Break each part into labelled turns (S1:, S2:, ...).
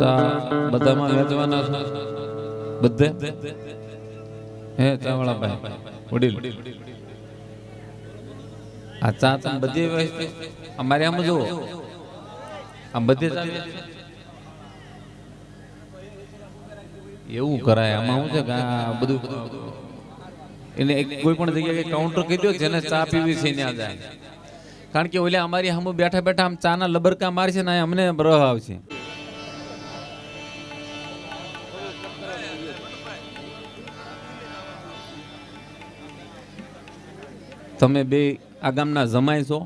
S1: ચા બધામાં વેચવાના છે બધે હે ચાવાળા ભાઈ વડીલ આ ચા તમે બધી અમારે આમ જુઓ આમ બધે એવું કરાય આમાં શું છે કે આ બધું એને કોઈ પણ જગ્યાએ કાઉન્ટર કહી દો જેને ચા પીવી છે ત્યાં જાય કારણ કે ઓલે અમારી સામે બેઠા બેઠા આમ ચાના લબરકા મારશે ને અમને રહ આવશે. તમે બે આ ગામના જમાઈ છો,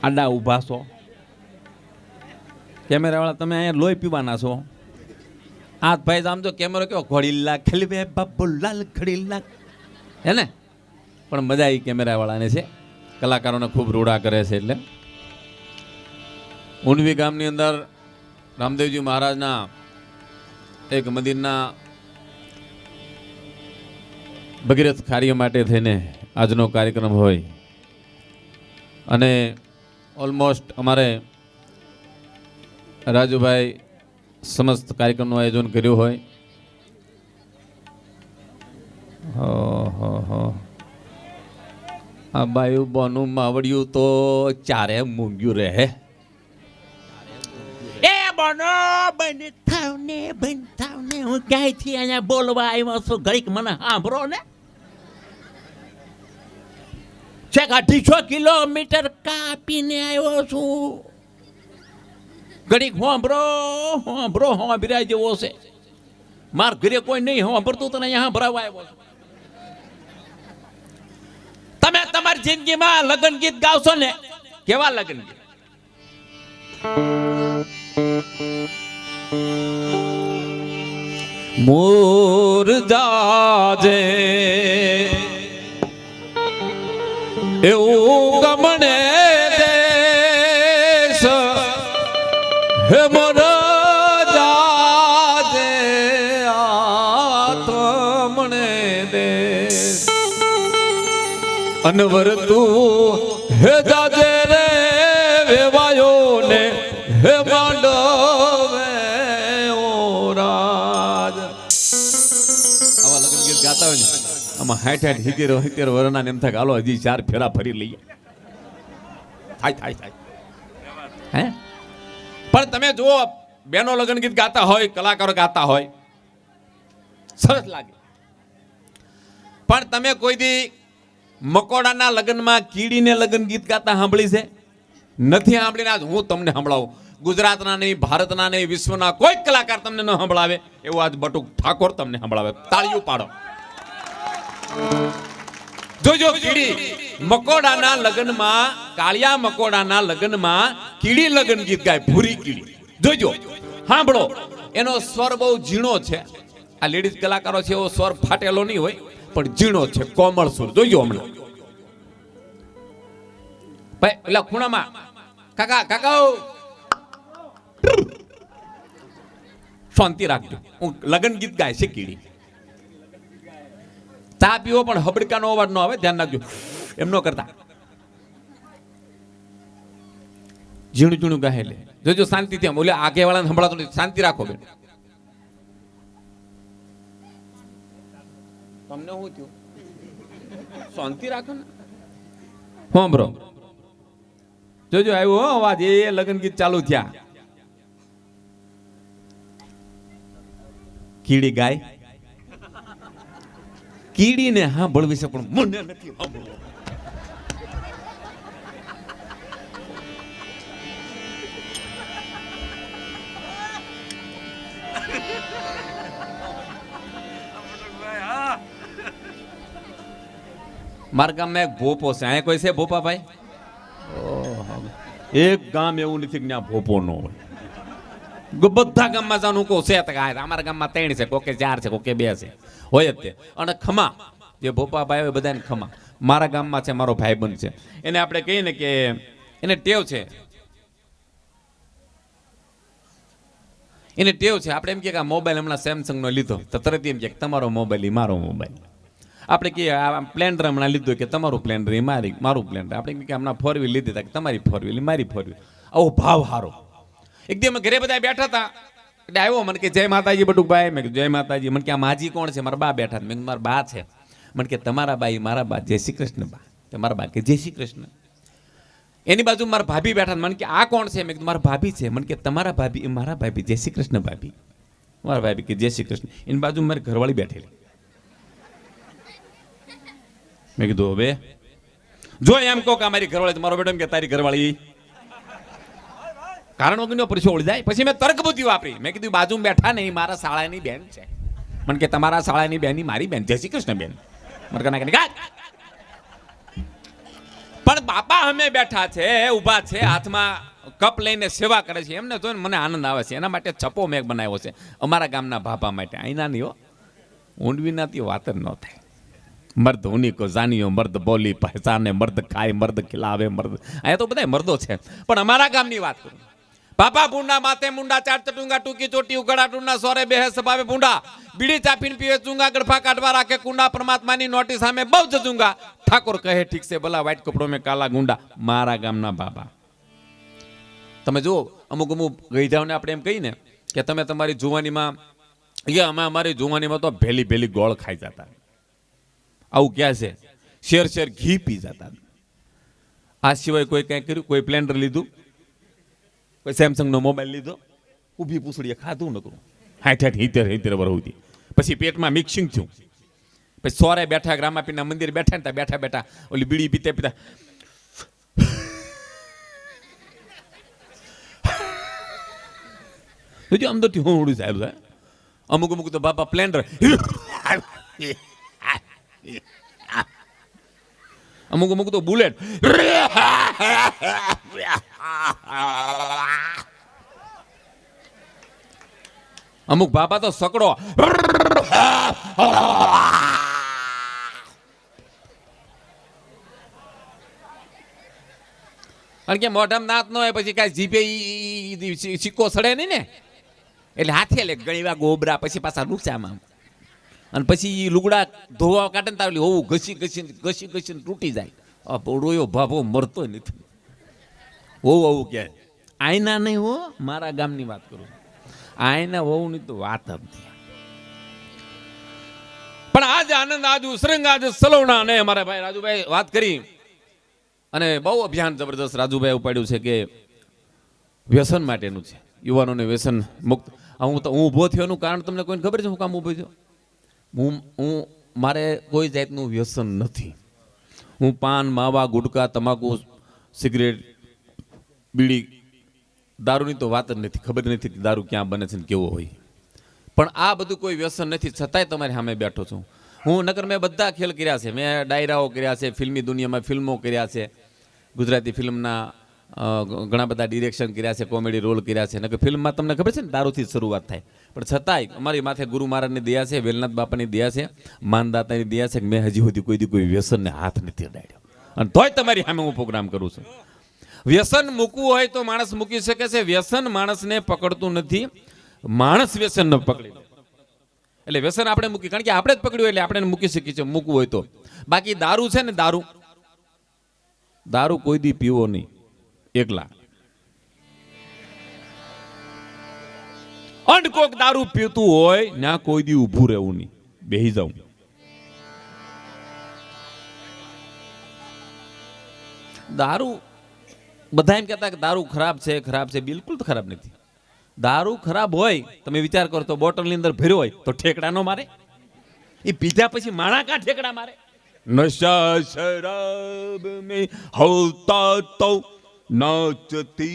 S1: આડા ઊભા છો, કેમેરાવાળા તમે અહીંયા લોહી પીવાના છો. આ ભાઈ આમ જો કેમેરો કેવો ઘડીલા ખલીબે બાબુલાલ ઘડીલા હે ને, પણ મજા આવી કેમેરાવાળાને છે. કલાકારોને ખૂબ રૂડા કરે છે. એટલે ઊંડવી ગામની અંદર રામદેવજી મહારાજના એક મંદિરના ભગીરથ કાર્ય માટે થઈને આજનો કાર્યક્રમ હોય અને ઓલમોસ્ટ અમારે રાજુભાઈ સમસ્ત કાર્યક્રમનું આયોજન કર્યું હોય. આ બાયું બોનું માવડિયું તો ચારે મૂંગ્યું રહે.
S2: એ બોનો બંધ થાવ ને હું ક્યાંયથી અહીંયા બોલવા આવ્યો છું. ઘડીક મને સાંભળો ને. છેક 250 કિલોમીટર કાપીને આવ્યો છું. ઘડીક હોંભરો હોંભર્યા જેવો છે. માર ઘરે કોઈ નહીં હોંભરતું તને અહીંયા ભરાવા આવ્યો છું. તમે તમારી જિંદગીમાં લગ્ન ગીત ગાવશો ને, કેવા લગ્ન ગીત?
S1: મોર જાજે એવું ગમણે દેશ હે મોર જાજે આત્મને દેશ અનવર તું હે જાજે રે વેવાયો ને હે માંડવે ઓરાજ. આવા લગ્ન ગીત ગાતા હોય ને આમાં 60-70 વર્ષના એમ થાય હાલો હજી 4 ફેરા ફરી લઈએ. થાય હે. પણ તમે જુઓ બેનો લગ્ન ગીત ગાતા હોય, કલાકારો ગાતા હોય, સરસ લાગે. પણ તમે કોઈ દી મકોડાના લગ્નમાં કીડીને લગ્ન ગીત ગાતા સાંભળી છે? નથી સાંભળીને આજ હું તમને સંભળાવું. ગુજરાતના નહીં, ભારતના નહીં, વિશ્વના કોઈ કલાકાર તમને ન સંભળાવે એવું આજ બટુક ઠાકોર તમને સંભળાવે. તાળીઓ પાડો. જોજો કીડી મકોડાના લગ્નમાં, કાળિયા મકોડાના લગ્નમાં કીડી લગ્ન ગીત ગાય, ભૂરી કીડી. જોજો સાંભળો, એનો સ્વર બહુ ઝીણો છે. આ લેડીઝ કલાકારો છે એવો સ્વર ફાટેલો નહીં હોય પણ ઝીણો છે, કોમળ સુર. જોજો હમણાં ભાઈ એટલે ખૂણામાં કાકા શાંતિ રાખજો. હું લગ્ન ગીત ગાય છે કીડી. ચા પીવો પણ હબડકાનો અવાજ ન આવે, ધ્યાન રાખજો. એમ ન કરતા ઝીણું ઝીણું ગાય લે. જોજો શાંતિથી. આમ ઓલે આગેવાળાને સંભળાતો નથી. શાંતિ રાખો બેન. તમને શું થયું? શાંતિ રાખો ને. હા બ્રો જોજો આવ્યો અવાજ. એ લગ્ન ગીત ચાલુ થયા. કીડી ગાય. કીડીને સાંભળવી છે પણ મને નથી સાંભળવું. મારા ગામમાં એક ભોપો છે. અહીંયા કોઈ છે ભોપા ભાઈ? એક ગામ એવું નથી કે ત્યાં ભોપો ન હોય. બધા ગામમાં જાનું કો છે. અમારા ગામમાં 3 છે, કોકે 4 છે, કોકે 2 છે, હોય જ તે. અને ખમા જે ભોપા ભાઈ હોય બધાને ખમા. મારા ગામમાં છે, મારો ભાઈબંધ છે, એને આપણે કહીએ ને કે એને ટેવ છે. આપણે એમ કે મોબાઈલ હમણાં સેમસંગ નો લીધો તો તરત એમ કે તમારો મોબાઈલ એ મારો મોબાઈલ. આપણે કહીએ પ્લેન્ડર હમણાં લીધું કે તમારું પ્લેન્ડર એ મારું પ્લેન્ડર. આપણે કે હમણાં 4 વ્હીલ લીધી કે તમારી 4 વ્હીલ મારી 4 વ્હીલ. આવો ભાવ હારો. એક દી અમે ઘરે બધા બેઠા હતા એટલે આવ્યો મને કે જય માતાજી બટુકભાઈ. મેં કીધું જય માતાજી. મને કે આ માજી કોણ છે? મારા બા બેઠા. મેં કીધું મારા બા છે. મને કે તમારા બા? મારા બા. જય શ્રી કૃષ્ણ બા. તમારા બા? કે જય શ્રી કૃષ્ણ. એની બાજુ મારા ભાભી બેઠા. મને કે આ કોણ છે? મેં કીધું મારા ભાભી છે. મને કે તમારા ભાભી? મારા ભાભી. જય શ્રી કૃષ્ણ ભાભી. મારા ભાભી કે જય શ્રી કૃષ્ણ. એની બાજુ મારી ઘરવાળી બેઠેલી. મેં કીધું હવે જો એમ કહો કે મારી ઘરવાળી, મારો બેટો એમ કે તારી ઘરવાળી, કારણ વગરનો પરસો ઓળી જાય. પછી મેં તર્ક બુદ્ધિ વાપરી. મેં કીધું બાજુમાં બેઠા નહીં મારા શાળાની બેન છે. મને કે તમારા શાળાની બેનની મારી બેન? જય શ્રી કૃષ્ણ બેન. મને કના પણ બાપા અમે બેઠા છે, ઊભા છે, હાથમાં કપ લઈને સેવા કરે છે. એમને જોઈને મને આનંદ આવે છે. એના માટે છપ્પો મેં બનાવ્યો છે અમારા ગામના બાપા માટે. અહીંના નહીં હો, ઊંડવીનાથી વાત જ ન થાય. મર્દ ઉની કો જાનિયો, મર્દ બોલી પહેચાને, મર્દ ખાય, મર્દ ખિલાવે, મર્દ. અહીંયા તો બધા મર્દો છે, પણ અમારા ગામની વાત કરું. બાપા ભૂંડા માથે મુંડા, ચાર ચટુંગા ટૂંકી ચોટી ઉઘડા ટૂંડા, સોરે બેહે સભાવે ભૂંડા, બીડી ચાપીને પીવે ચૂંગા, ગડફા કાઢવા રાખે કુંડા, પરમાત્માની નોટી સામે બહુ જજુંગા, ઠાકોર કહે ઠીક છે ભલા, વ્હાઈટ કપડો મેં કાલા ગુંડા. મારા ગામના બાબા. તમે જુઓ, અમુક અમુક ગઈઢાઓને આપણે એમ કહીને કે તમે તમારી જુવાનીમાં, અમે અમારી જુવાનીમાં તો ભેલી ભેલી ગોળ ખાઈ જતા. આવું ક્યાં છે? શેર શેર ઘી પી જતા. આ સિવાય કોઈ કંઈ કર્યું? કોઈ પ્લેન્ડર લીધું? કોઈ સેમસંગનો મોબાઈલ લીધો? ઊભી પૂછડીએ ખાધું નકરું 60-70 વર્ષ સુધી. પછી પેટમાં મિક્સિંગ થયું. પછી સોરે બેઠા, ગ્રામાપીના મંદિર બેઠા ને ત્યાં બેઠા બેઠા ઓલી બીડી પીતા પીતા અંદરથી હું ઉડી સાહેબ. અમુક અમુક તો બાપા પ્લેન્ડર, અમુક અમુક તો બુલેટ, અમુક બાપા તો સકડો. કારણ કે મોઢામાં દાંત ન હોય પછી કાંઈ જીભે સિક્કો સડે નહીં ને, એટલે હાથે લે ઘણી વાર ગોબરા, પછી પાછા નુકસામાં, અને પછી લુગડા ધોવા કાઢે ને તાવલી હોવું ઘસી ઘસીને તૂટી જાય. રોયો ભાભો મરતો નથી. હોવું આવું કે આયના નહીં હો, મારા ગામની વાત કરું. આયના હોવું ની તો વાત જ નથી. પણ આજ આનંદ, આજ ઉસરંગ, આજ સલવણા. અને અમારા ભાઈ રાજુભાઈ વાત કરી અને બહુ અભિયાન જબરદસ્ત રાજુભાઈ ઉપાડ્યું છે કે વ્યસન માટેનું છે, યુવાનોને વ્યસન મુક્ત. હું ઊભો થયોનું કારણ તમને કોઈને ખબર છે હું કામ ઊભો થયો? હું મારે કોઈ જાતનું વ્યસન નથી. હું પાન, માવા, ગુટકા, તમાકુ, સિગરેટ, બીડી, દારૂની તો વાત જ નથી. ખબર નથી કે દારૂ ક્યાં બને છે ને કેવો હોય. પણ આ બધું કોઈ વ્યસન નથી, છતાંય તમારી સામે બેઠો છું હું. નકર મેં બધા ખેલ કર્યા છે. મેં ડાયરાઓ કર્યા છે, ફિલ્મી દુનિયામાં ફિલ્મો કર્યા છે, ગુજરાતી ફિલ્મના ઘણા બધા ડિરેક્શન કર્યા છે, કોમેડી રોલ કર્યા છે. નકર ફિલ્મમાં તમને ખબર છે ને દારૂથી શરૂઆત થાય. પણ છતાંય અમારી માથે ગુરુ મહારાજની દયા છે, વેલનાથ બાપાની દયા છે, માનદાતાની દયા છે કે મેં હજી સુધી કોઈ વ્યસનને હાથ નથી અડાડ્યો. અને તોય તમારી સામે હું પ્રોગ્રામ કરું છું. વ્યસન મૂકવું હોય તો માણસ મૂકી શકે છે. વ્યસન માણસને પકડતું નથી, માણસ વ્યસન ન પકડી લે. એટલે વ્યસન આપણે મૂકી, કારણ કે આપણે જ પકડ્યું એટલે આપણે મૂકી શકીએ છીએ મૂકવું હોય તો. બાકી દારૂ છે ને, દારૂ કોઈ દી પીવો નહીં એકલા. અંડ કોક દારૂ પીતું હોય ના કોઈ દી ઊભું રહેવું નહીં, બેહી જાઉં. દારૂ બધા એમ કહેતા કે દારૂ ખરાબ છે, બિલકુલ તો ખરાબ નથી. દારૂ ખરાબ હોય તમે વિચાર કરો તો બોટલની અંદર ભર્યો હોય તો ઠેકડા નો મારે? એ પીધા પછી માણા કા ઠેકડા મારે? નશા શરાબ में होता तो नाचती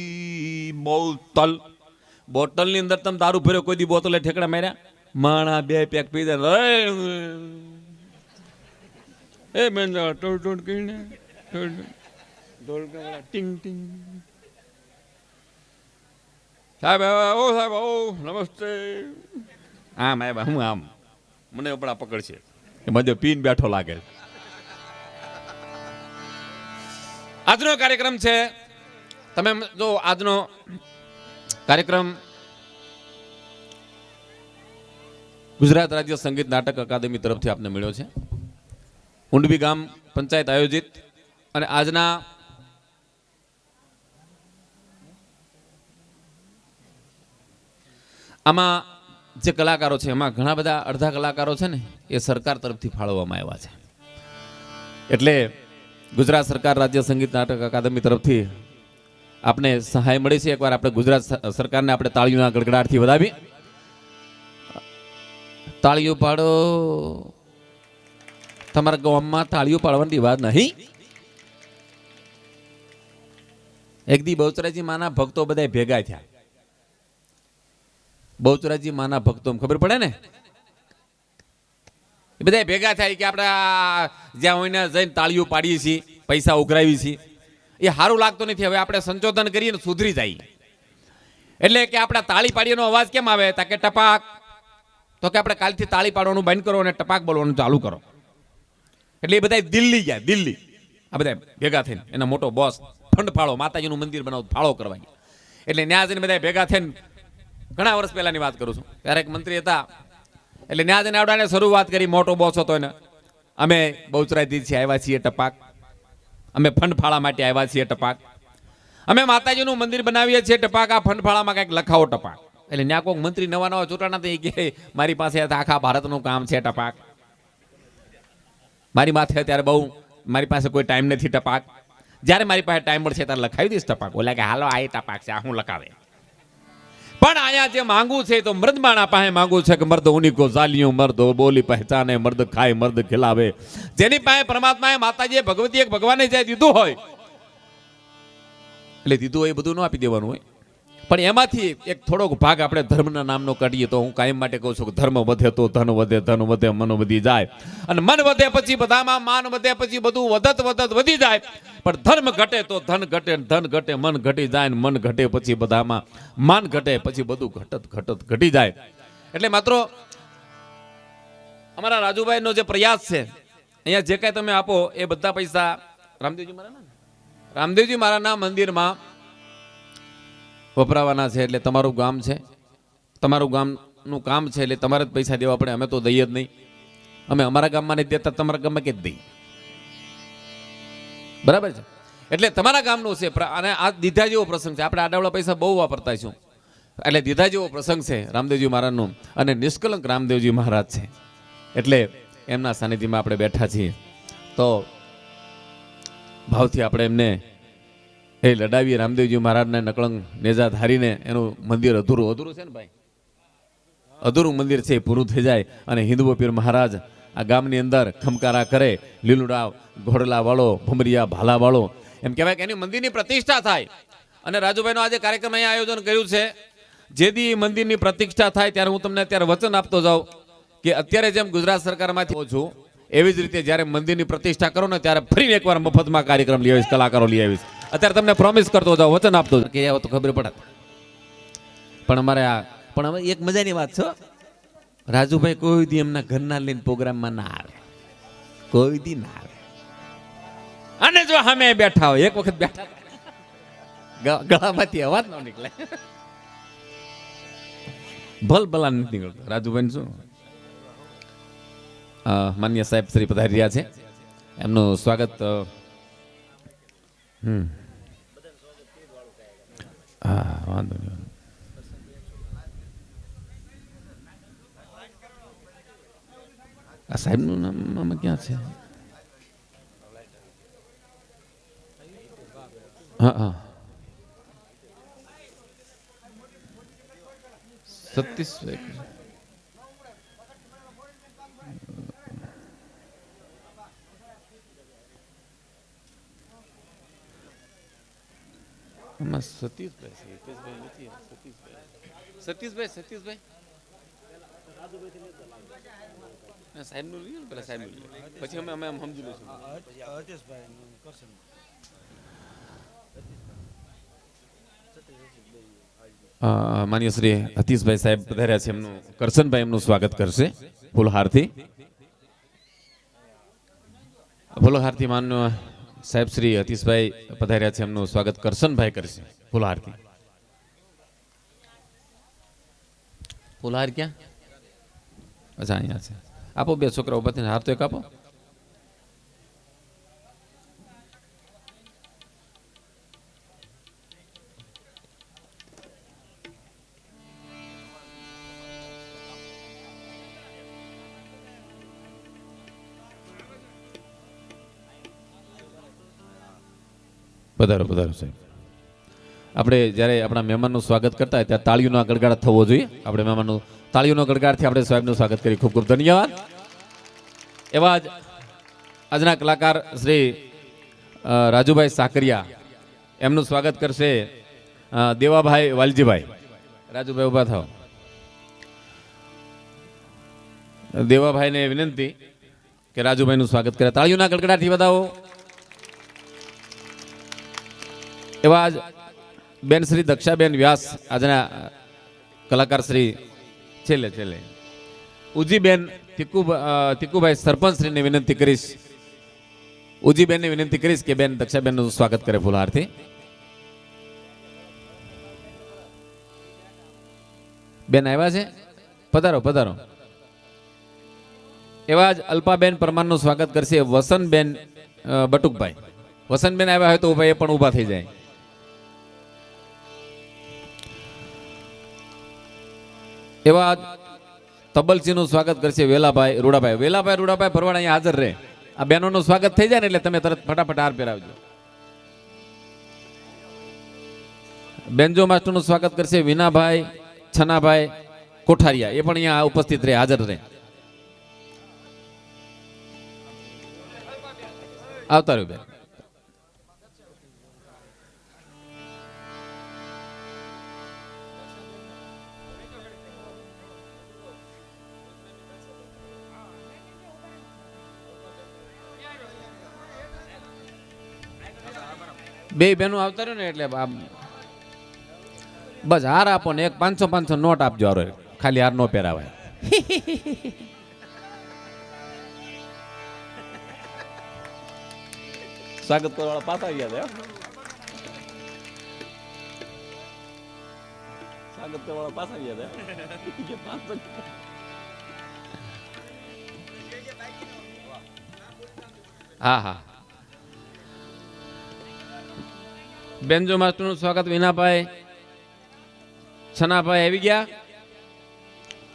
S1: बोतल. બોટલની અંદર તમે દારૂ ભર્યો, કોઈ દી બોતલે ઠેકડા માર્યા? માણા 2 પેક પી દે એ બેન ટોડ ટોડ કરીને ટિંગ ટિંગ. સાહેબ ઓ સાહેબ ઓ નમસ્તે. આમ આવ્યા હું આમ મને આપણા પકડશે એ મધ્ય પીન બેઠો લાગે. આજનો કાર્યક્રમ છે, તમે જો આજનો કાર્યક્રમ ગુજરાત રાજ્ય સંગીત નાટક અકાદમી તરફથી આપને મળ્યો છે. ઊંડવી ગામ પંચાયત આયોજિત. અને આજના આમાં જે કલાકારો છે એમાં ઘણા બધા અડધા કલાકારો છે ને એ સરકાર તરફથી ફાળવવામાં આવ્યા છે. એટલે ગુજરાત સરકાર રાજ્ય સંગીત નાટક અકાદમી તરફથી આપણે સહાય મળી છે. એકવાર આપણે ગુજરાત સરકારને આપણે તાળીઓના ગડગડાટથી વધાવી. તાળીઓ પાડો. તમારા ગામમાં તાળીઓ પાડવાની વાત નહીં. એક દી બહુચરાજી માના ભક્તો બધા ભેગા થયા. બહુચરાજી માના ભક્તો ખબર પડે ને, એ બધા ભેગા થાય કે આપણે જ્યાં હોય ને જઈને તાળીઓ પાડીએ છીએ, પૈસા ઉઘરાવીએ છીએ, એ સારું લાગતું નથી. હવે આપણે સંશોધન કરીએ ને સુધરી જાય. એટલે કે આપણે તાળી પાડીનો અવાજ કેમ આવે? તા કે ટપાક. તો કે આપણે કાલથી તાળી પાડવાનું બંધ કરો અને ટપાક બોલવાનું ચાલુ કરો. એટલે એ બધા દિલ્હી ગયા. દિલ્હી આ બધા ભેગા થઈને એના મોટો બોસ ફંડ ફાળો, માતાજીનું મંદિર બનાવવું ફાળો કરવા ગયા. એટલે ન્યા જઈને બધા ભેગા થઈને, ઘણા વર્ષ પહેલાની વાત કરું છું, ત્યારે એક મંત્રી હતા. એટલે ન્યા જઈને આવડાને શરૂઆત કરી. મોટો બોસ હતો એને, અમે બહુચરાજીથી આવ્યા છીએ ટપાક, અમે ફંડ ફાળા માટે આવ્યા છીએ ટપાક, અમે માતાજીનું મંદિર બનાવીએ છીએ ટપાક, આ ફંડ ફાળામાં કંઈક લખાવો ટપાક. એટલે ન્યા કોઈક મંત્રી નવા નવા ચૂંટાણા હતા, કે મારી પાસે આખા ભારતનું કામ છે ટપાક, મારી માથે અત્યારે બહુ, મારી પાસે કોઈ ટાઈમ નથી ટપાક, જ્યારે મારી પાસે ટાઈમ મળશે ત્યારે લખાવી દઈશ ટપાક. ઓલા કે હાલો આ ટપાક છે, આ હું લખાવે. પણ અહીંયા જે માંગુ છે તો મર્દમાણા પાસે માંગુ છે કે મર્દ ઉની કો ઝાલિયું, મર્દ બોલી પહેચાને, મર્દ ખાય, મર્દ ખિલાવે. જેની પાસે પરમાત્માએ, માતાજીએ, ભગવતીએ, ભગવાને જે દીધું હોય, એટલે દીધું હોય એ બધું ન આપી દેવાનું હોય. પણ એમાંથી એક થોડોક ભાગ આપણે ધર્મના નામનો કાઢીએ તો હું કાયમ માટે કહું છું કે ધર્મ વધે તો ધન વધે, ધન વધે મન વધી જાય, અને મન વધે પછી બધામાં માન વધે, પછી બધું વધત વધત વધી જાય. પણ ધર્મ ઘટે તો ધન ઘટે, ધન ઘટે મન ઘટી જાય, ને મન ઘટે પછી બધામાં માન ઘટે, પછી બધું ઘટત ઘટત ઘટી જાય. એટલે માત્ર અમારા રાજુભાઈનો જે પ્રયાસ છે, અહીંયા જે કાંઈ તમે આપો એ બધા પૈસા રામદેવજી મહારાજના મંદિરમાં વપરાવાના છે. એટલે તમારું ગામ છે, તમારું ગામનું કામ છે, એટલે તમારે જ પૈસા દેવા પડે. અમે તો દઈએ જ નહીં. અમે અમારા ગામમાં નહીં દેતા, તમારા ગામમાં કે જ દઈએ. બરાબર છે? એટલે તમારા ગામનું છે. અને આ દીધા જેવો પ્રસંગ છે. આપણે આડાવડા પૈસા બહુ વાપરતા છું. એટલે દીધા જેવો પ્રસંગ છે રામદેવજી મહારાજનો, અને નિષ્કલંક રામદેવજી મહારાજ છે. એટલે એમના સાનિધ્યમાં આપણે બેઠા છીએ. તો ભાવથી આપણે એમને એ લડાવીએ. રામદેવજી મહારાજને નકળંગ નેજા ધારીને એનું મંદિર અધૂરું છે ને ભાઈ, અધૂરું મંદિર છે, પૂરું થઈ જાય. અને હિન્દુ પીર મહારાજ આ ગામની અંદર ખમકારા કરે, લીલુડા ઘોડલા વાળો, ભમરિયા ભાલા વાળો, એમ કહેવાય કે એની મંદિરની પ્રતિષ્ઠા થાય. અને રાજુભાઈનો આજે કાર્યક્રમ અહીંયા આયોજન કર્યું છે. જે દી મંદિરની પ્રતિષ્ઠા થાય ત્યારે હું તમને અત્યારે વચન આપતો જાઉં કે અત્યારે જેમ ગુજરાત સરકારમાંથી છું, એવી જ રીતે જ્યારે મંદિરની પ્રતિષ્ઠા કરો ને ત્યારે ફરીને એકવાર મફતમાં કાર્યક્રમ લઈ આવીશ, કલાકારો લઈ આવીશ. અત્યારે તમને પ્રોમિસ કરતો જાઉં, વચન આપતો કે આવો તો ખબર પડે. પણ અમારે આ પણ હવે એક મજાની વાત છે, રાજુભાઈ કોઈ દી એમના ઘરના લઈને પ્રોગ્રામમાં ના આવે, કોઈ દી ના આવે. અને જો અમે બેઠા હોય, એક વખત બેઠા ગળામાંથી અવાજ ન નીકળે, ભલ ભલા નથી નીકળતો. રાજુભાઈ શું માન્ય સાહેબ શ્રી પધારી રહ્યા છે, એમનું સ્વાગત. હા વાંધો નહીં. આ સાહેબનું નામ આમાં ક્યાં છે? હા હા, સતીશભાઈ. આમાં સતીશભાઈ છે, હિતેશભાઈ નથી. સતીશભાઈ સાહેબનું લઈએ ને, પેલા સાહેબનું લઈએ, પછી અમે સમજી લઈશું. માન્ય શ્રી હતીશભાઈ સાહેબ પધાર્યા છે, એમનું કરશનભાઈ એમનું સ્વાગત કરશે ફૂલહારથી. ફૂલહારથી માન્ય સાહેબ શ્રી હતીશભાઈ પધાર્યા છે, એમનું સ્વાગત કરશનભાઈ કરશે ફૂલહારથી. ફૂલહાર ક્યાં? અચ્છા અહીંયા છે. આપો બે છોકરા ઉભા થઈને હાર તો એક આપો. પધારો પધારો સાહેબ. આપણે જ્યારે આપણા મહેમાનનું સ્વાગત કરતા હોય ત્યારે તાળીઓનો ગડગડાટ થવો જોઈએ. આપણે મહેમાનનું તાળીઓનો ગડગડાટથી આપણે સાહેબનું સ્વાગત કરી. ખૂબ ખૂબ ધન્યવાદ. એવા જ આજના કલાકાર શ્રી રાજુભાઈ સાકરિયા, એમનું સ્વાગત કરશે દેવાભાઈ વાલજીભાઈ. રાજુભાઈ ઊભા થાવ. દેવાભાઈને વિનંતી કે રાજુભાઈનું સ્વાગત કરે. તાળીઓના ગડગડાટથી વધાવો. એવા જ બેન શ્રી દક્ષાબેન વ્યાસ, આજના કલાકાર શ્રી છેલ્લે છેલ્લે ઉજીબેન તિકુભાઈ સરપંચ શ્રીને વિનંતી કરીશ, ઉજીબેનને વિનંતી કરીશ કે બેન દક્ષાબેનનું સ્વાગત કરે ફૂલહારથી. બેન આવ્યા છે? પધારો પધારો. એવા જ અલ્પાબેન પરમારનું સ્વાગત કરશે વસંતબેન બટુકભાઈ. વસંતબેન આવ્યા હોય તો એ પણ ઊભા થઈ જાય. એવા તબલસિંહનું સ્વાગત કરશે વેલાભાઈ રૂડાભાઈ. વેલાભાઈ રૂડાભાઈ ભરવાડ અહીંયા હાજર રહે. આ બહેનોનું સ્વાગત થઈ જાય ને એટલે તમે તરત ફટાફટ હાર પહેરાવજો. બેન્જો માસ્ટરનું સ્વાગત કરશે વિનાભાઈ છનાભાઈ કોઠારિયા. એ પણ અહીંયા ઉપસ્થિત રહે, હાજર રહે. આવતા રહ્યું બેન. બે બહેનો આવતા રહ્યો ને એટલે બસ હાર આપો ને એક 500 નોટ આપજો. હારો ખાલી હાર નો પહેરાવાય. સ્વાગત કરવા પાછા ગયા હતા. સ્વાગત કરવા પાછા ગયા હતા. હા હા. બેન્જો માસ્ટરનું સ્વાગત વિનાભાઈ છનાભાઈ આવી ગયા.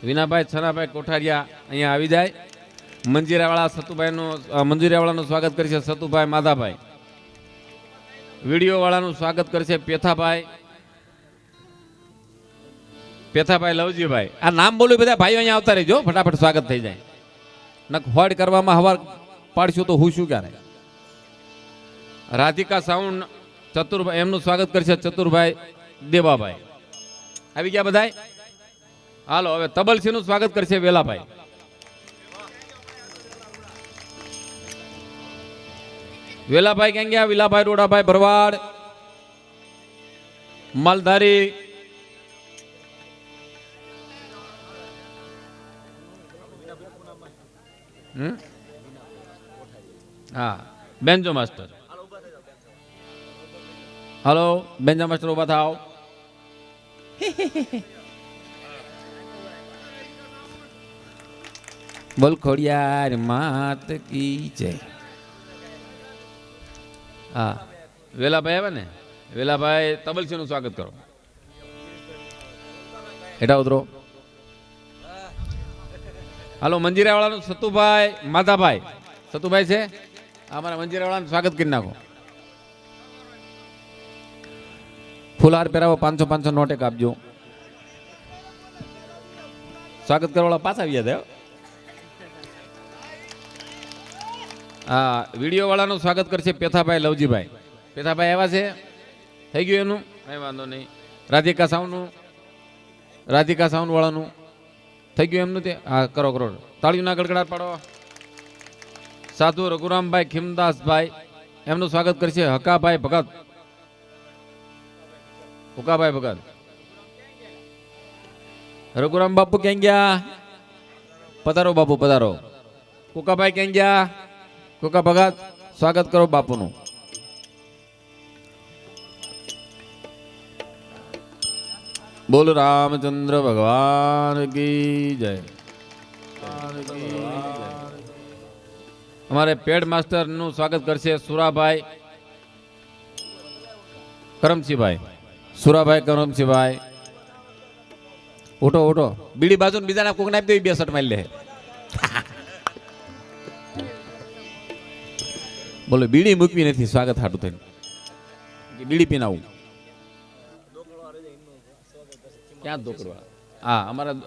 S1: વિનાભાઈ છનાભાઈ કોઠારિયા અહીંયા આવી જાય. મંજીરાવાળા સતુભાઈનું મંજીરાવાળાનું સ્વાગત કરશે સતુભાઈ માધાભાઈ. વિડીયોવાળાનું સ્વાગત કરશે પેથાભાઈ લવજીભાઈ. આ નામ બોલું બધા ભાઈઓ અહીંયા આવતા રહેજો, ફટાફટ સ્વાગત થઈ જાય. નક હોડ કરવામાં હવાર પાડશું તો હું શું ક્યારે. રાધિકા સાઉન્ડ ચતુરભાઈ, એમનું સ્વાગત કરશે ચતુરભાઈ દેવાભાઈ. આવી ગયા બધાય? હાલો હવે તબલસિંહનું સ્વાગત કરશે વેલાભાઈ. વેલાભાઈ ક્યાં ગયા? વિલાભાઈ રોડાભાઈ ભરવાડ માલધારી. હા બેન્જો માસ્ટર. હાલો બેન્જો માસ્ટર ઉભા થાવ. બોલ ખોડિયાર માત કી જય. હા વેલાભાઈ આવે ને, વેલાભાઈ તબલસિંહનું સ્વાગત કરો. હેઠા ઉતરો. હાલો મંજીરાવાળાનું સતુભાઈ માધાભાઈ. સતુભાઈ છે અમારા મંજીરાવાળાનું સ્વાગત કરી નાખો. ફૂલહાર પહેરાવો. 500 નોટ એક આપજો. સ્વાગત કરવાવાળા પાછા આવ્યા હતા. હા વિડીયો વાળાનું સ્વાગત કરશે પેથાભાઈ લવજીભાઈ. પેથાભાઈ આવ્યા છે? થઈ ગયું એનું? કઈ વાંધો નહીં. રાધિકા સાઉન્ડ વાળાનું થઈ ગયું એમનું તે? હા કરો કરો. તાળીઓના ગડગડાટ પાડો. સાધુ રઘુરામભાઈ ખીમદાસભાઈ, એમનું સ્વાગત કરશે હકાભાઈ ભગત. હુકાભાઈ ભગત. રઘુરામ બાપુ ક્યાં ગયા? પધારો બાપુ પધારો. કુકાભાઈ ક્યાં ગયા? કુકા ભગત સ્વાગત કરો બાપુનું. બોલ રામચંદ્ર ભગવાન કી જય. અમારે પેડ માસ્ટર નું સ્વાગત કરશે સુરાભાઈ કરમસિંહભાઈ. સુરાભાઈ કરમસિંહભાઈ ઉઠો ઉઠો. બીડી બાજુ બીજાના કોક નાપી દેવી, 2 શર્ટ મારી લે. બોલો બીડી મૂકવી નથી સ્વાગત હાટું થઈને. બાકી બીડી પીને આવું. ક્યાં દોકડવા? હા,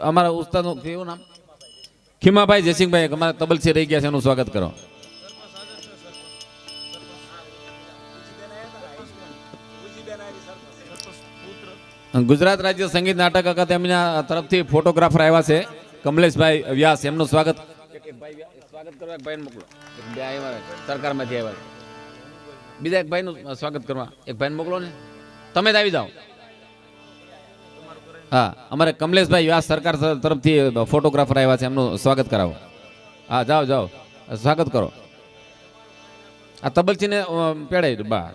S1: અમારા ઉસ્તાદનું કેવું નામ? ખીમાભાઈ જયસિંહભાઈ, અમારા તબલસી રહી ગયા છે, એનું સ્વાગત કરો. ગુજરાત રાજ્ય સંગીત નાટક અકાદમીના તરફથી ફોટોગ્રાફર આવ્યા છે કમલેશભાઈ વ્યાસ, એમનું સ્વાગત સ્વાગત કરવા. એક ભાઈને મોકલો, બે આવ્યા સરકારમાંથી આવ્યા છે. બીજા એક ભાઈનું સ્વાગત કરવા એક ભાઈને મોકલો ને, તમે જ આવી જાઓ. હા, અમારે કમલેશભાઈ વ્યાસ સરકાર તરફથી ફોટોગ્રાફર આવ્યા છે, એમનું સ્વાગત કરાવો. હા, જાઓ જાઓ, સ્વાગત કરો. આ તબલચીને પેડાઈ બા.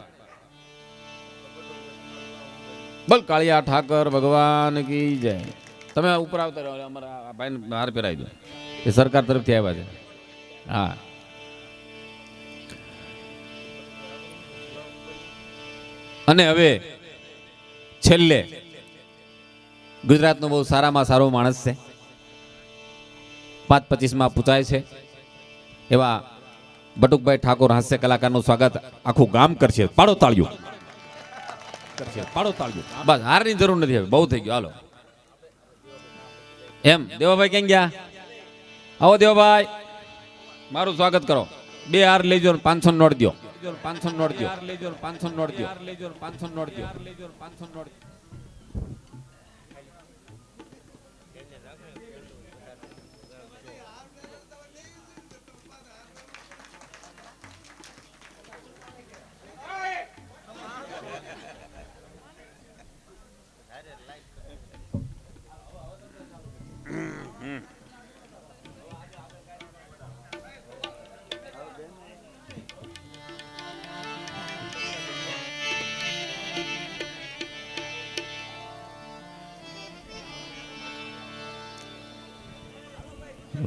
S1: બોલ કાળિયા ઠાકર ભગવાન કી જય. તમે ઉપર આવતા રહો, અમારા ભાઈને હાર પહેરાવી દો, એ સરકાર તરફથી આવ્યા છે. હા, અને હવે છેલ્લે ગુજરાતનો બહુ સારામાં સારો માણસ છે, 5-25માં પૂછાય છે એવા બટુકભાઈ ઠાકોર હાસ્ય કલાકારનું સ્વાગત આખું ગામ કરશે. પાડો તાળ્યું કરશે, પાડો તાળ્યું. બસ હારની જરૂર નથી, હવે બહુ થઈ ગયું. હાલો એમ. દેવાભાઈ ક્યાં ગયા? આવો દેવાભાઈ, મારું સ્વાગત કરો. 2 હાર લેજો, 500 નોટ દો. 500 નોટ દો. 500 નોટ દો. 500 નોટ દો. 500 નોટ.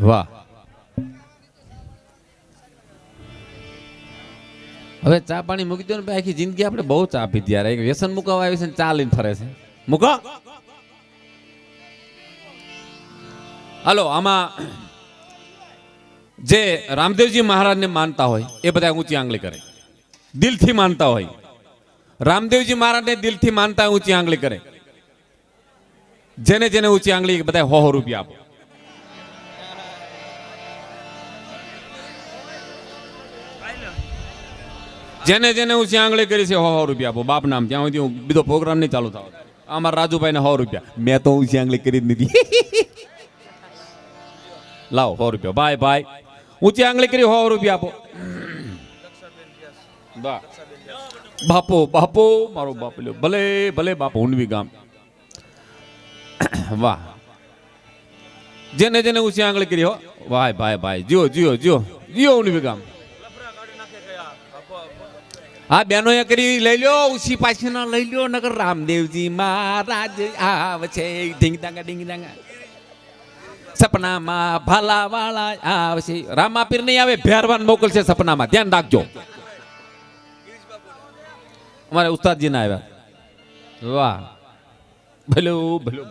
S1: વાહ. હવે ચા પાણી મૂકી દો ને. આખી જિંદગી આપણે બહુ ચા પીધી યાર. એક વ્યસન મુકાવા આવી છે ને ચા લઈને ફરે છે. મૂકો. હાલો, આમાં જે રામદેવજી મહારાજને માનતા હોય એ બધા ઊંચી આંગળી કરે, દિલથી માનતા હોય. રામદેવજી મહારાજને દિલથી માનતા હોય, ઊંચી આંગળી કરે. જેને જેને ઊંચી આંગળી બધા 100 રૂપિયા આપો. જેને જેને ઊંચી આંગળી કરી છે 100 રૂપિયા આપો. બાપ નામ ત્યાં સુધી બીજો પ્રોગ્રામ નહીં ચાલુ થવાનો. અમારા રાજુભાઈ ને 100 રૂપિયા. મેં તો ઊંચી આંગળી કરી જ નથી. લાવો 100 રૂપિયા. ભાઈ ભાઈ ઊંચી આંગળી કરી 100 રૂપિયા આપો. બાપો બાપો મારો બાપ લ્યો. ભલે ભલે બાપો. ઊંડવી ગામ. વાહ. જેને જેને ઊંચી આંગળી કરી હો. ભાઈ ભાઈ ભાઈ. જીઓ જીઓ જીઓ જીઓ ઊંડવી ગામ. હા, બેનો એ કરી લઈ લ્યો. ઉસી પાછી ના લઈ લ્યો, નગર રામદેવજી મહારાજ આવે છે. ઢીંગ ડાંગા ઢીંગ ડાંગા. સપનામાં ભાલા વાળા આવે છે. રામાપીર નહીં આવે, ભેરવાન મોકલશે સપનામાં. ધ્યાન રાખજો. અમારે ઉસ્તાદજી ના આવ્યા. વાહ, ભલો ભલો.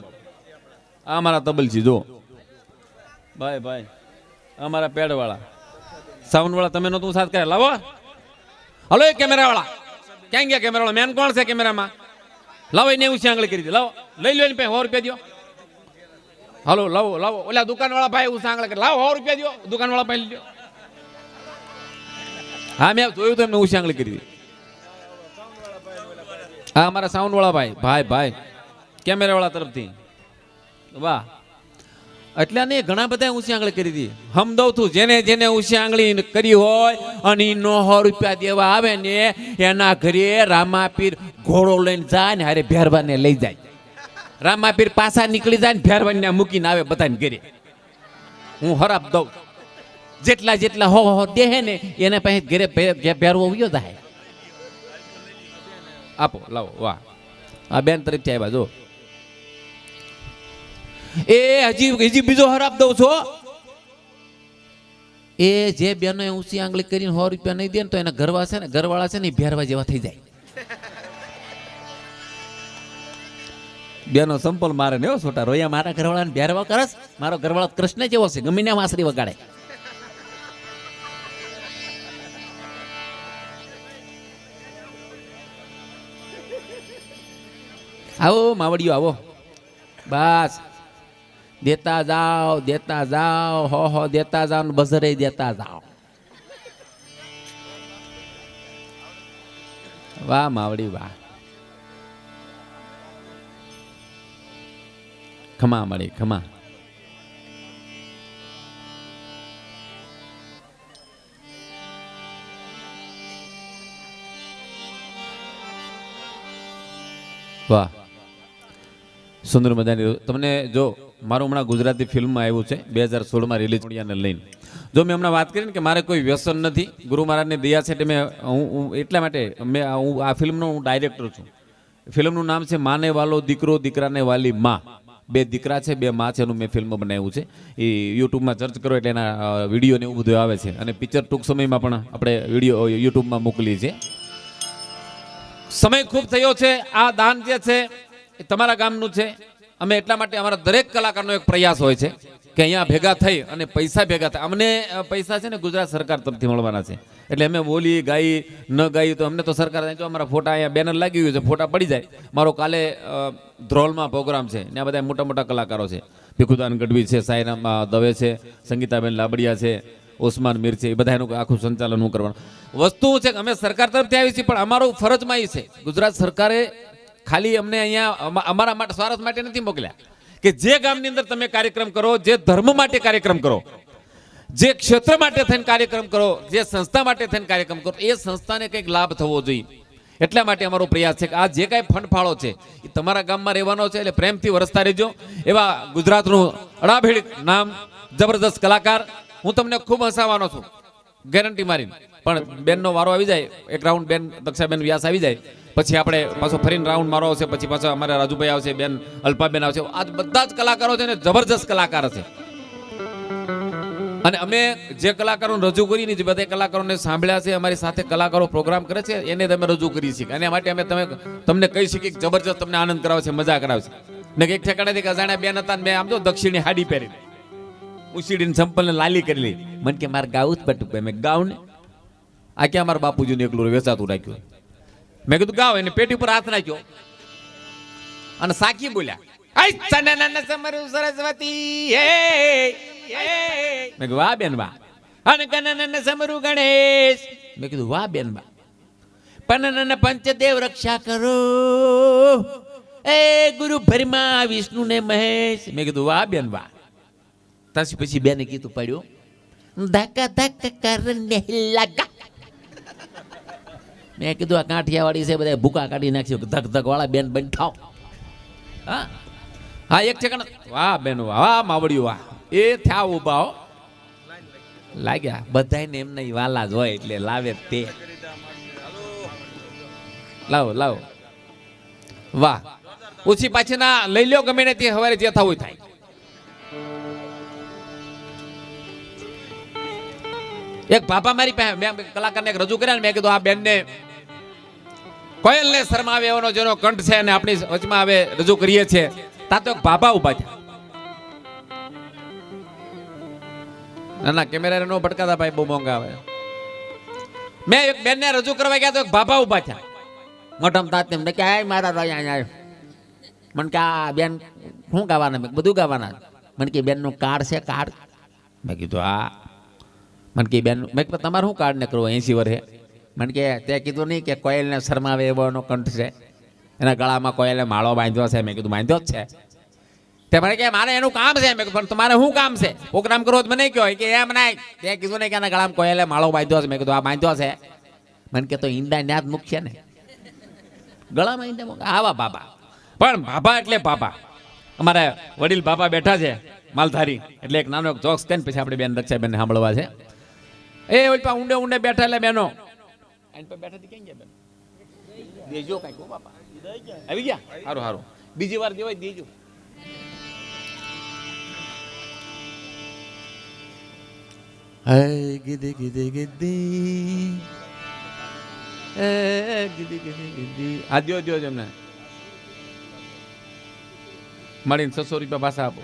S1: અમારા તબલજી જો. ભાઈ ભાઈ, અમારા પેડ વાળા, સાઉન્ડ વાળા, તમે નતું સાથ કરે. લાવો. હલો, એ કેમેરા વાળા ક્યાં ગયા? કેમેરા વાળા મેન કોણ છે કેમેરામાં? લાવો એને ઊંચી આંગળી કરી દે. લાવો, લઈ લો એને 100 રૂપિયા દો. હાલો લાવો લાવો. ઓલા દુકાન વાળા ભાઈ ઊંચી આંગળી કરી. લાવો 100 રૂપિયા દો. દુકાન વાળા ભાઈ લ્યો. હા, મેં જોયું તો એમને ઊંચી આંગળી કરી દી. હા, અમારા સાઉન્ડ વાળા ભાઈ. ભાઈ ભાઈ, કેમેરા વાળા તરફથી. વાહ. એટલે ને ઘણા બધા ઊંચી આંગળી કરી હતી. હમદવ તું જેને જેને ઊંચી આંગળી કરી હોય અને 100 રૂપિયા દેવા આવે ને એના ઘરે રામાપીર ઘોડો લઈને જાય ને હારે ભેરવાને લઈ જાય. રામાપીર પાછા નીકળી જાય ને ભેરવાને મૂકીને આવે બધાને ઘરે. હું હરાપ દઉં. જેટલા જેટલા હો દેહે ને એને પાસે ઘરે ભેરવો ઉયો જાય. આપો, લાવો. વાહ. આ બેન તરફથી આવ્યા જો. એ હજી બીજો હરાપ દઉં છો. એ જે બેનો ઊંચી આંગળી કરીને 100 રૂપિયા નહીં દે ને તો એના ઘરવાળા છે ને ભેરવા જેવા થઈ જાય. બેનો સંપલ મારે ને છોટા રોયા. મારા ઘરવાળાને ભેરવા કરસ. મારો ઘરવાળો કૃષ્ણ જેવો છે, ગમે ને વાંસળી વગાડે.
S2: આવો માવડિયો આવો, બસ દેતા જાઓ, હો દેતા જાઓ ને બઝરે દેતા જાઓ. વાહ માવડી વાહ, ખમા મળી ખમા. વાહ સુંદર મજાની. તમને જો મારું હમણાં ગુજરાતી ફિલ્મમાં આવ્યું છે 2016માં રિલીઝ ને લઈને. જો મેં હમણાં વાત કરી ને કે મારે કોઈ વ્યસન નથી, ગુરુ મહારાજની દયા છે, મેં હું એટલા માટે હું આ ફિલ્મનો હું ડાયરેક્ટર છું. ફિલ્મનું નામ છે માને વાલો દીકરો દીકરાને વાલી માં. 2 દીકરા છે 2 માં છે, એનું મેં ફિલ્મ બનાવ્યું છે. એ યુટ્યુબમાં સર્ચ કરો એટલે એના વિડીયો ને એવું બધું આવે છે, અને પિક્ચર ટૂંક સમયમાં પણ આપણે વિડીયો યુટ્યુબમાં મોકલી છે. સમય ખૂબ થયો છે. આ દાન જે છે એ તમારા ગામનું છે. અમે એટલા માટે અમારા દરેક કલાકારનો એક પ્રયાસ હોય છે કે અહીંયા ભેગા થઈ અને પૈસા ભેગા થાય. અમને પૈસા છે ને ગુજરાત સરકાર તરફથી મળવાના છે, એટલે અમે બોલી ગાઈ ન ગાઈ તો અમને તો સરકાર જો અમારા ફોટા અહીંયા બેનર લાગી ગયું છે, ફોટા પડી જાય. મારો કાલે ધ્રોલમાં પ્રોગ્રામ છે, ત્યાં બધા મોટા મોટા કલાકારો છે. ભીખુદાન ગઢવી છે, સાઈરામ દવે છે, સંગીતાબેન લાબડિયા છે, ઓસમાન મીર છે, એ બધા એનું આખું સંચાલન હું કરવાનું. વસ્તુ છે કે અમે સરકાર તરફથી આવી છીએ, પણ અમારું ફરજમાં એ છે, ગુજરાત સરકારે ખાલી અમને અહીંયા અમારા માટે સ્વાર્થ માટે નથી મોકલ્યા કે જે ગામની અંદર તમે કાર્યક્રમ કરો, જે ધર્મ માટે કાર્યક્રમ કરો, જે ક્ષેત્ર માટે થઈને કાર્યક્રમ કરો, જે સંસ્થા માટે થઈને કાર્યક્રમ કરો, એ સંસ્થાને કંઈક લાભ થવો જોઈએ. એટલા માટે અમારો પ્રયાસ છે કે આ જે કાંઈ ફંડ ફાળો છે એ તમારા ગામમાં રહેવાનો છે, એટલે પ્રેમથી વરસતા રહેજો. એવા ગુજરાતનું અડાભેડ નામ જબરદસ્ત કલાકાર હું તમને ખૂબ હસાવવાનો છું, ગેરંટી મારીને. પણ બેનનો વારો આવી જાય, એક રાઉન્ડ બેન દક્ષાબેન વ્યાસ આવી જાય, પછી આપણે પાછો ફરીને રાઉન્ડ મારો આવશે, પછી પાછો અમારા રાજુભાઈ આવશે, બેન અલ્પાબેન આવશે. આજ બધા જ કલાકારો છે ને જબરજસ્ત કલાકાર છે. અને અમે જે કલાકારોને રજૂ કરીને જે બધા કલાકારોને સાંભળ્યા છે, અમારી સાથે કલાકારો પ્રોગ્રામ કરે છે, એને તમે રજૂ કરી છીએ. અને માટે અમે તમને કહી શકીએ કે જબરજસ્ત તમને આનંદ કરાવે છે, મજા કરાવે છે. ને એક ઠેકાણેથી અજાણ્યા બેન હતા, મેં આમ તો દક્ષિણની હાડી પહેરી, ઉસીડીને સંપલને લાલી કરી લી. મને કે મારે ગાવું જ પટું, મેં ગાઉં ને આ ક્યાં મારા બાપુજીને એકલું વેચાતું રાખ્યું. મેં કીધું ગાવ, એને પેટી ઉપર હાથ નાખ્યો અને સાકી બોલ્યા, સરસ્વતી મેં કીધું વાહ બેન વાહ. અને કનન સમરુ ગણેશ મેં કીધું વાહ બેન વાહ. પનન પંચદેવ રક્ષા કરો, એ ગુરુ ભરમા વિષ્ણુ ને મહેશ. મેં કીધું વાહ બેન વાહ. પછી બેને કીધું પડ્યું, ધક્કા ધક્કા કરને લગા. મેં કીધું આ કાંઠિયાવાડી છે, બધા ભૂકા કાઢી નાખ્યું, ધક ધક વાળા બેન બન ખાઓ. હા હા, એક ઠેકાણ વાહ બેન વાહ, માવડિયું વાહ. એ થયા ઉભા લાગ્યા, બધાને એમને વાલા જ હોય એટલે લાવે તે. લાવો લાવો વાહ. ઓછી પાછીના લઈ લ્યો, ગમે ને તે સવારે જે થવું થાય. એક બાપા મારી પાસે મેં કલાકારને એક રજૂ કર્યા ને, મેં કીધું આ બેનને કોયલને શરમાવે એવાનો જેનો કંઠ છે અને આપણી વચમાં હવે રજૂ કરીએ છીએ, તા તો એક બાપા ઉભા થયા. ના કેમેરા નો ભટકાતા ભાઈ, બહુ મોંઘા આવે. મેં એક બેનને રજૂ કરવા ગયા તો એક બાપા ઉભા થયા, મોઢમ તાત ને કે મારા તો અહીંયા. મને કે આ બેન શું ગાવાના? મેં બધું ગાવાના. મને કે બેનનું કાર્ડ છે, કાર્ડ? મેં કીધું હા. મને કે બેન, મેં તમારે શું કાર્ડ ને કરવો 80 વર્ષે? મને કે તે કીધું નહીં કે કોયલને શરમાવે એવો કંઠ છે, એના ગળામાં કોયલે માળો બાંધ્યો છે. મેં કીધું બાંધ્યો જ છે. તે મને કે મારે એનું કામ છે. મેં કીધું પણ તમારે શું કામ છે? પ્રોગ્રામ કરવો મને કહો કે એમ નહીં. તે કીધું નહીં કે એના ગળામાં કોયલે માળો બાંધ્યો છે. મેં કીધું આ બાંધ્યો છે. મને કે તો ઈંડા ન્યાદ મૂકશે ને, ગળામાં ઈંડા મૂક. આવા બાબા, પણ બાબા એટલે બાબા. અમારા વડીલ બાબા બેઠા છે માલધારી, એટલે એક નાનો જોક્સ કરીને પછી આપણે બેન રક્ષાબેન સાંભળવા છે. એ ઓલપા ઊંડે ઊંડે બેઠા એટલે બેનો બેઠા ક્યાં ગયા બેન? દેજો કઈ કો બાપા આવી ગયા. સારું સારું, બીજી વાર દેવાય દેજો. હે ગીધી ગીધી ગીધી, એ ગીધી ગીધી ગીધી. આ દો દો એમને મળીને 600 રૂપિયા પાછા આપો.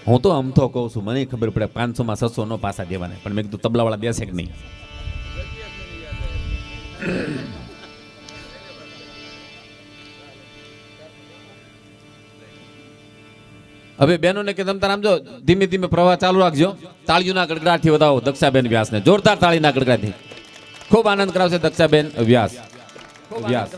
S2: હું તો અમથો કહું છું, મને ખબર પડે 500 માં 600 નો પાછા દેવાના, પણ મેં કીધું તબલાવાળા દેશે કે નહીં.
S1: હવે બહેનોને કે તમે તાર આમ જો ધીમે ધીમે પ્રવાહ ચાલુ રાખજો. તાળીઓના ગડગડાટથી વધાવો દક્ષાબેન વ્યાસને. જોરદાર તાળીના ગડગડાટથી ખૂબ આનંદ કરાવશે દક્ષાબેન વ્યાસ. વ્યાસ.